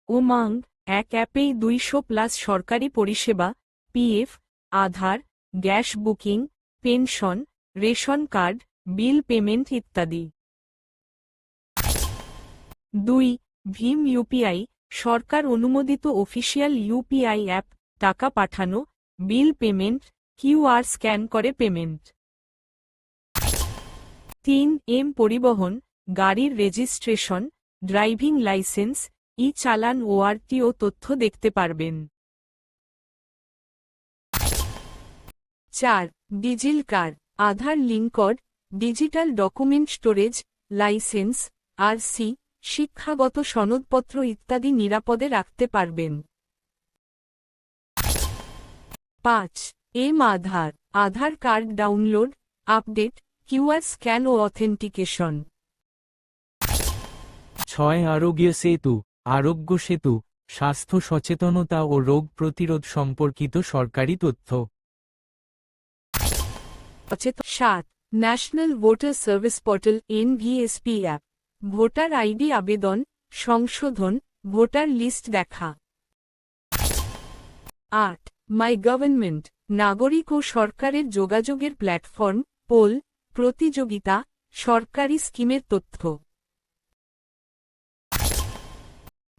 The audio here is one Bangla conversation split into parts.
উমাং এক অ্যাপেই 200+ সরকারি পরিষেবা, PF, Aadhaar, gas booking, pension, ration card, bill payment ইত্যাদি। 2. ভীম ইউপিআই সরকার অনুমোদিত অফিসিয়াল ইউপিআই অ্যাপ, টাকা পাঠানো, বিল পেমেন্ট, কিউআর স্ক্যান করে পেমেন্ট। 3. পরিবহন গাড়ির রেজিস্ট্রেশন, ড্রাইভিং লাইসেন্স, চালান ও আরটিও তথ্য দেখতে পারবেন। 4. DigiLocker Aadhaar linked, digital document storage, licence, RC, শিক্ষাগত সনদপত্র ইত্যাদি নিরাপদে রাখতে পারবেন। 5. Aadhaar Aadhaar card download, update, QR scan ও অথেন্টিকেশন। 6. আরোগ্য সেতু স্বাস্থ্য সচেতনতা ও রোগ প্রতিরোধ সম্পর্কিত সরকারি তথ্য। 7. National voter service portal NVSP app, voter ID আবেদন, সংশোধন, ভোটার লিস্ট দেখা। 8. মাই গভর্নমেন্ট নাগরিক ও সরকারের যোগাযোগের প্ল্যাটফর্ম, পোল, প্রতিযোগিতা, সরকারি স্কিমের তথ্য।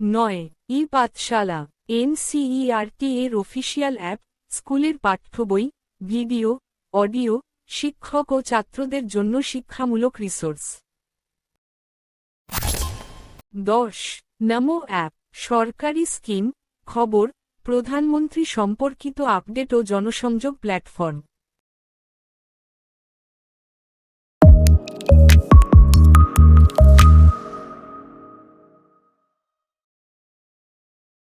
9. পাঠশালা NCERT এর অফিসিয়াল অ্যাপ, স্কুলের পাঠ্যবই, ভিডিও, অডিও, শিক্ষক ও ছাত্রদের জন্য শিক্ষামূলক রিসোর্স। 10. নমো অ্যাপ সরকারি স্কিম, খবর, প্রধানমন্ত্রী সম্পর্কিত আপডেট ও জনসংযোগ প্ল্যাটফর্ম।